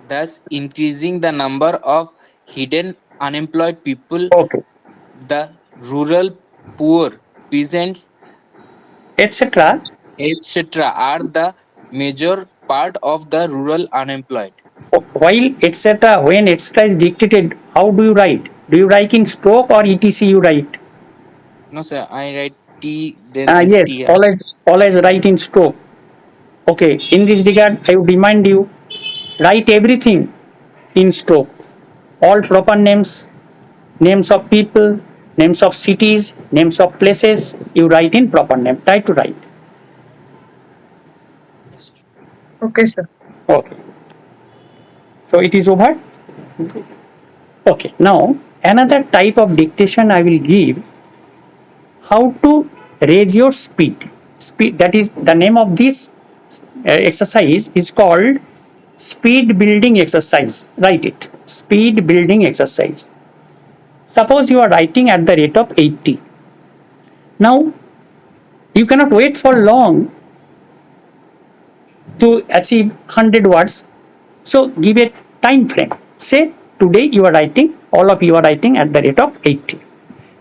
Thus increasing the number of hidden unemployed people. Okay. The rural poor peasants, Etc. etc., are the major part of the rural unemployed. While etc. When etc. is dictated, how do you write? Do you write in stroke or etc. you write? No, sir. I write T then Yes, STR. always write in stroke. Okay. In this regard, I would remind you, write everything in stroke. All proper names, names of people, names of cities, names of places, you write in proper name. Try to write. Yes, sir. Okay, sir. Okay. So it is over. Okay. Now another type of dictation I will give, how to raise your speed. Speed, that is the name of this exercise is called speed building exercise. Write it. Speed building exercise. Suppose you are writing at the rate of 80. Now you cannot wait for long to achieve 100 words. So give a time frame. Say today you are writing, all of you are writing at the rate of 80.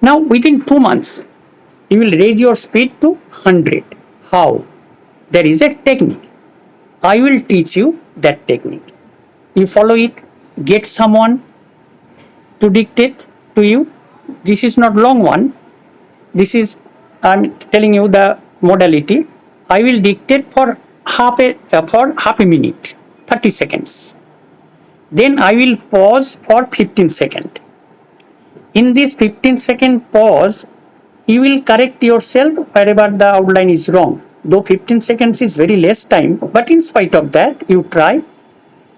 Now within 2 months, you will raise your speed to 100. How? There is a technique. I will teach you that technique. You follow it, get someone to dictate to you. This is not long one. This is, I'm telling you the modality. I will dictate for half a minute, 30 seconds. Then I will pause for 15 seconds. In this 15-second pause, you will correct yourself wherever the outline is wrong. Though 15 seconds is very less time, but in spite of that, you try.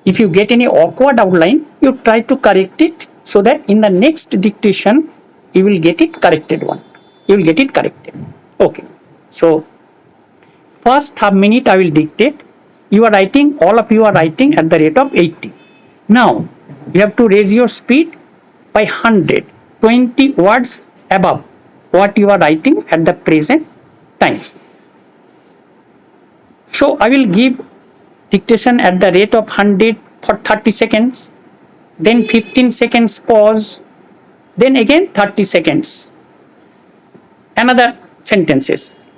If you get any awkward outline, you try to correct it so that in the next dictation, you will get it corrected one. You will get it corrected. Okay. So, first half minute I will dictate. You are writing, all of you are writing at the rate of 80. Now, you have to raise your speed by 100, 20 words above what you are writing at the present time. So, I will give dictation at the rate of 100 for 30 seconds, then 15 seconds pause, then again 30 seconds. Another sentences.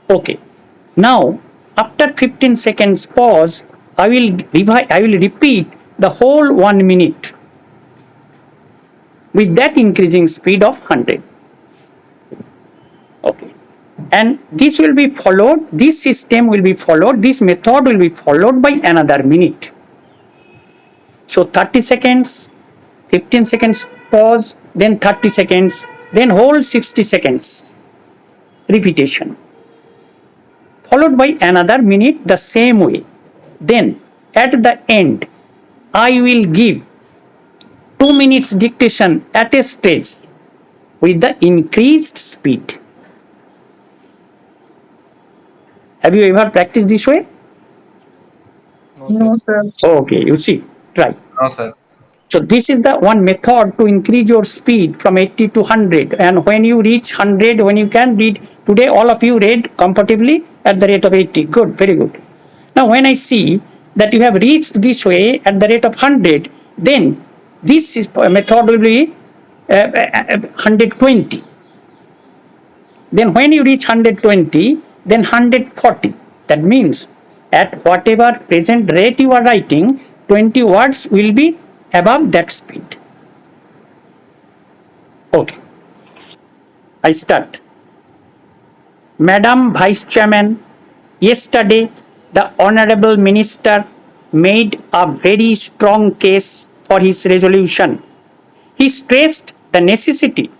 Okay. Now, after 15 seconds pause, I will repeat the whole 1 minute with that increasing speed of 100. Okay. And this will be followed, this system will be followed, this method will be followed by another minute. So 30 seconds, 15 seconds pause, then 30 seconds, then hold 60 seconds repetition, followed by another minute the same way. Then at the end, I will give 2 minutes dictation at a stage with the increased speed. Have you ever practiced this way? No, sir. No, sir. Okay, you see, try. No, sir. So this is the one method to increase your speed from 80 to 100. And when you reach 100, when you can read, today all of you read comfortably at the rate of 80. Good, very good. Now when I see that you have reached this way at the rate of 100, then this is method will be 120. Then when you reach 120, then 140. That means at whatever present rate you are writing, 20 words will be above that speed. Okay. I start. Madam Vice Chairman, yesterday the Honorable Minister made a very strong case for his resolution. He stressed the necessity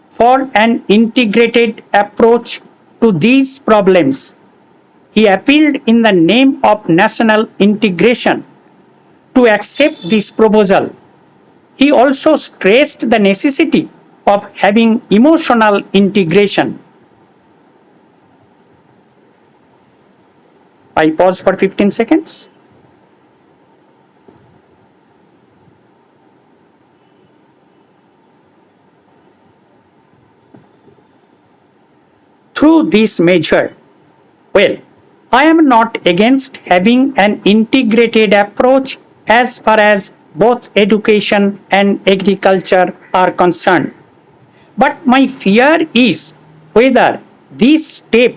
for an integrated approach to these problems. He appealed in the name of national integration to accept this proposal. He also stressed the necessity of having emotional integration. I pause for 15 seconds. Through this measure, well, I am not against having an integrated approach as far as both education and agriculture are concerned. But my fear is whether this step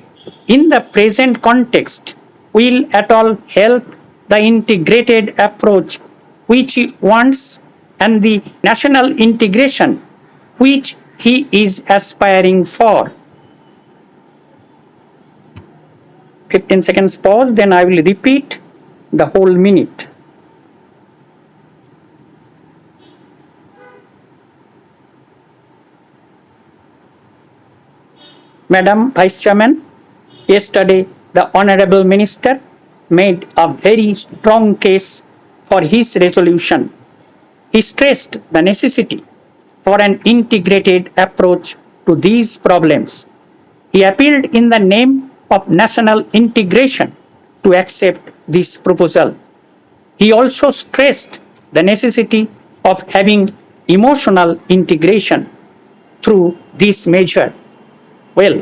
in the present context will at all help the integrated approach which he wants and the national integration which he is aspiring for. 15 seconds pause, then I will repeat the whole minute. Madam Vice Chairman, yesterday the Honorable Minister made a very strong case for his resolution. He stressed the necessity for an integrated approach to these problems. He appealed in the name of national integration to accept this proposal. He also stressed the necessity of having emotional integration through this measure. Well,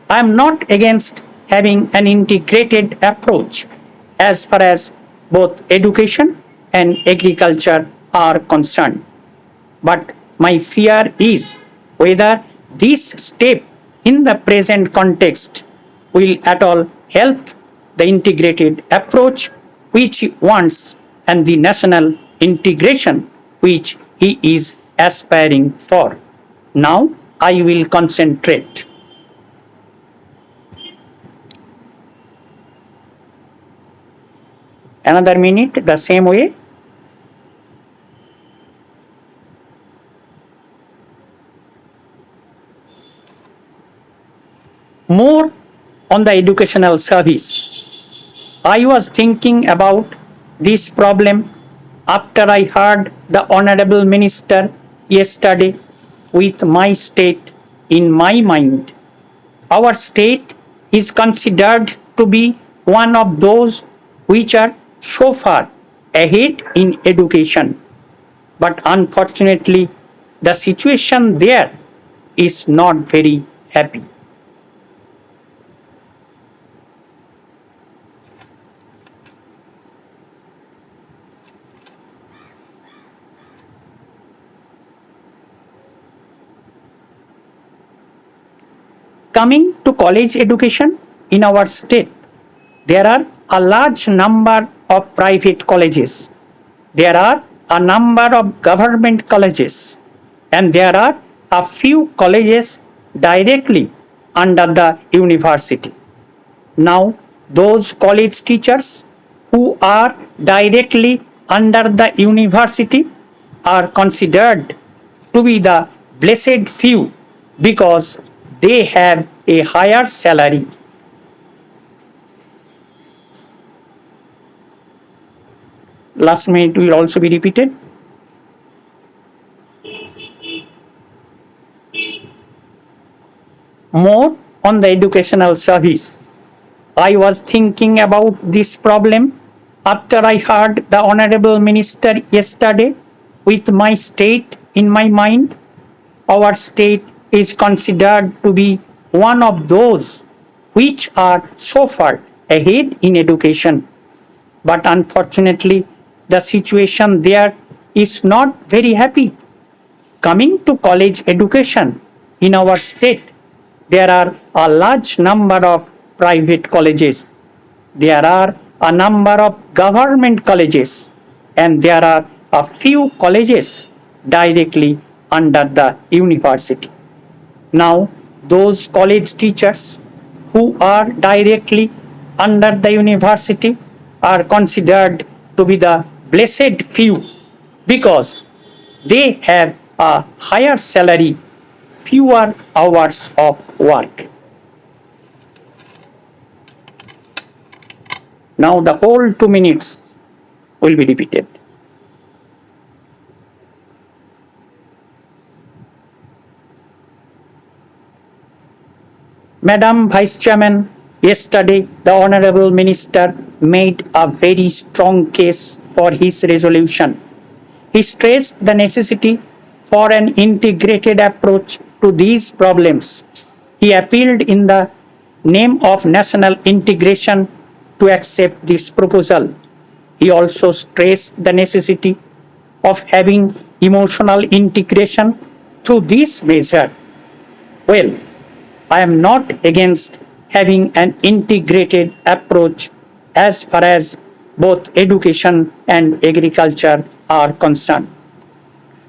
I am not against having an integrated approach as far as both education and agriculture are concerned. But my fear is whether this step in the present context will at all help the integrated approach which he wants and the national integration which he is aspiring for. Now I will concentrate. Another minute, the same way. More on the educational service. I was thinking about this problem after I heard the Honorable Minister yesterday with my state in my mind. Our state is considered to be one of those which are so far ahead in education. But unfortunately, the situation there is not very happy. Coming to college education in our state, there are a large number of private colleges. There are a number of government colleges, and there are a few colleges directly under the university. Now, those college teachers who are directly under the university are considered to be the blessed few because they have a higher salary. Last minute will also be repeated. More on the educational service. I was thinking about this problem after I heard the Honorable Minister yesterday with my state in my mind. Our state is considered to be one of those which are so far ahead in education. But unfortunately, the situation there is not very happy. Coming to college education in our state, there are a large number of private colleges. There are a number of government colleges, and there are a few colleges directly under the university. Now, those college teachers who are directly under the university are considered to be the blessed few because they have a higher salary, fewer hours of work. Now, the whole 2 minutes will be repeated. Madam Vice Chairman, yesterday the Honorable Minister made a very strong case for his resolution. He stressed the necessity for an integrated approach to these problems. He appealed in the name of national integration to accept this proposal. He also stressed the necessity of having emotional integration through this measure. Well, I am not against having an integrated approach as far as both education and agriculture are concerned.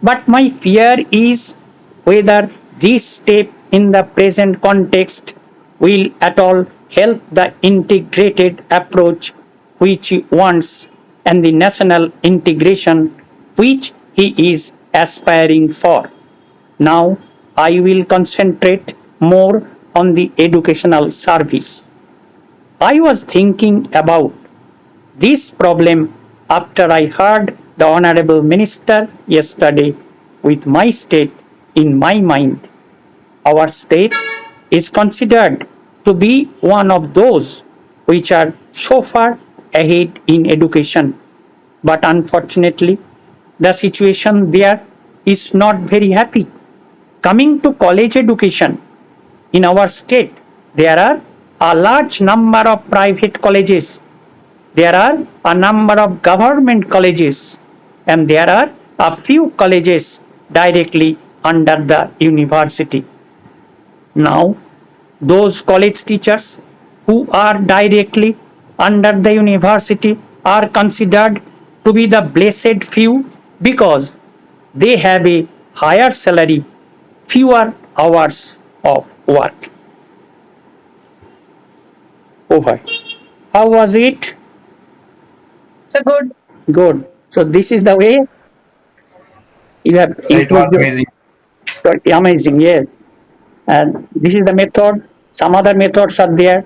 But my fear is whether this step in the present context will at all help the integrated approach which he wants and the national integration which he is aspiring for. Now, I will concentrate more on the educational service. I was thinking about this problem after I heard the Honorable Minister yesterday with my state in my mind. Our state is considered to be one of those which are so far ahead in education. But unfortunately, the situation there is not very happy. Coming to college education, in our state, there are a large number of private colleges, there are a number of government colleges, and there are a few colleges directly under the university. Now, those college teachers who are directly under the university are considered to be the blessed few because they have a higher salary, fewer hours of work. Over. How was it? So good. Good. So this is the way you have It was improved your amazing. amazing, yes. And this is the method. Some other methods are there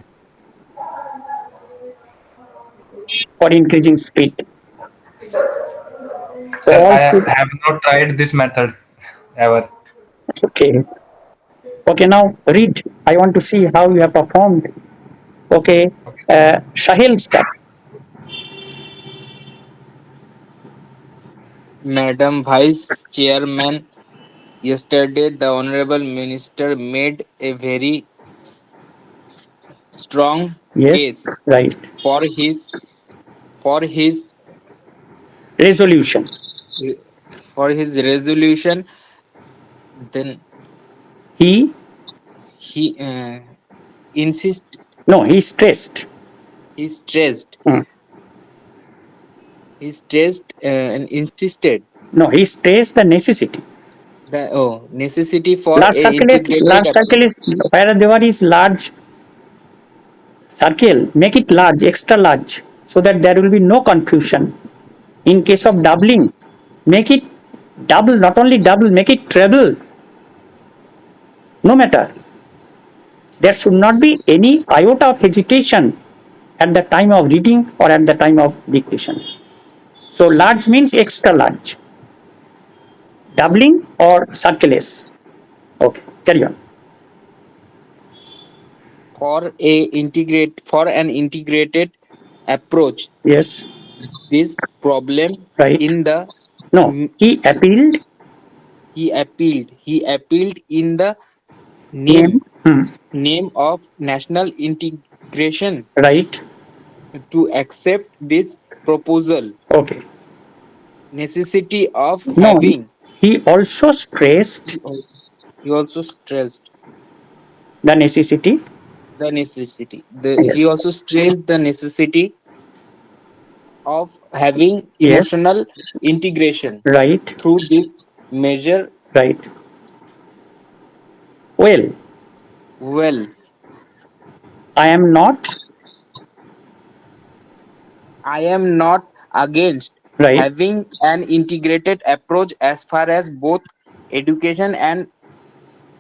for increasing speed. So Sir, all I speed. have not tried this method ever. Okay. Okay. Now read. I want to see how you have performed. Okay. Okay, sir. Shahil, start. Madam Vice Chairman, yesterday the Honorable Minister made a very strong Yes. case Right. for his Resolution. for his resolution. Then He. he insist No. He stressed. he stressed Hmm. he stressed and insisted No. He stressed the necessity. the necessity for a Large integrated circle approach. is where there is large circle. Make it large, extra large, so that there will be no confusion. In case of doubling, make it double, not only double, make it treble. No matter. There should not be any iota of hesitation at the time of reading or at the time of dictation. So large means extra large. Doubling or circulars. Okay, carry on. For an integrated approach Yes, this problem right. in the No, m- he appealed. he appealed in the Name. name Hmm. name of national integration Right. to accept this proposal Okay. necessity of No, having he also stressed he he also stressed the necessity. he Yes. also stressed the necessity of having Yes. emotional integration Right. through this measure. Right. Well, Well, I am not. I am not against Right. having an integrated approach as far as both education and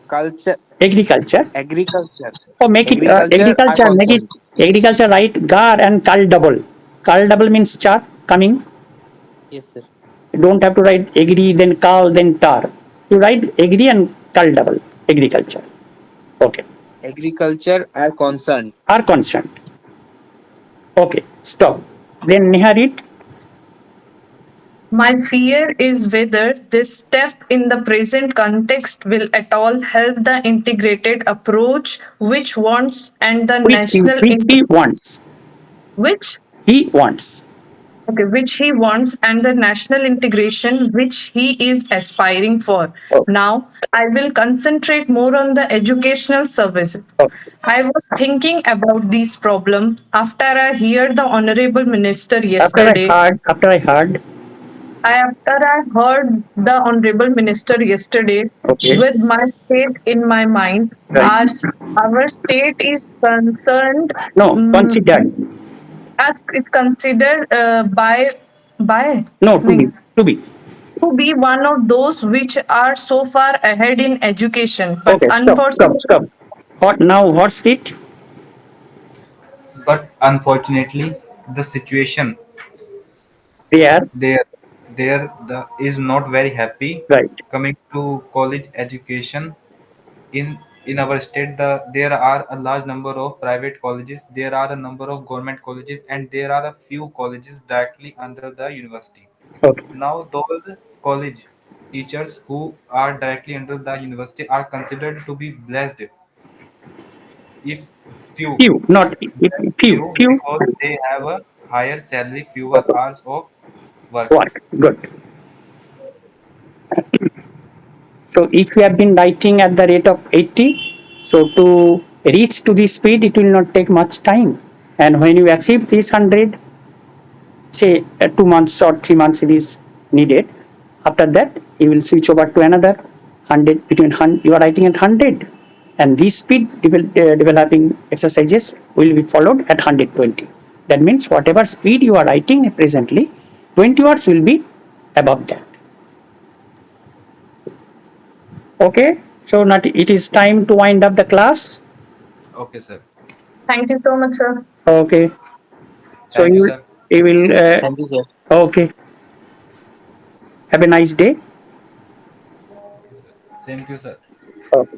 culture Agriculture. agriculture Or make it agriculture are agriculture. Make it concerned. agriculture. Right. Gar and kal double. Kal double means char coming. Yes, sir. You don't have to write agri then kal then tar. You write agri and kal double. Agriculture. Okay. Agriculture are concerned. Are constant. Okay. Stop. Then Neha read. My fear is whether this step in the present context will at all help the integrated approach which wants and the national Which he wants. which He wants. okay, which he wants and the national integration which he is aspiring for. Oh, Now, I will concentrate more on the educational services. okay. I was thinking about this problem after I heard the honorable minister yesterday. After I heard. After I heard the honorable minister yesterday, Okay. with my state in my mind, Right. our state is concerned No, um, considered. as is considered by No, to be. nahin, To be. to be one of those which are so far ahead in education, but Okay, unfortunately, stop. What now? What's it? But unfortunately, the situation There, there is not very happy right. coming to college education in our state. There are a large number of private colleges, there are a number of government colleges, and there are a few colleges directly under the university. Okay. Now those college teachers who are directly under the university are considered to be blessed, if few, Few, not few, few, few because they have a higher salary, fewer okay. hours of work. Work. Good. So if you have been writing at the rate of 80, so to reach to this speed, it will not take much time. And when you achieve this 100, say 2 months or 3 months it is needed. After that, you will switch over to another 100 between 100, you are writing at 100. And these speed developing exercises will be followed at 120. That means whatever speed you are writing presently, 20 words will be above that. Okay, so not, it is time to wind up the class. Okay, sir. thank you so much, sir. Okay, so Thank you, sir. you will, Thank you, sir. okay, have a nice day. Same to you, sir. Okay.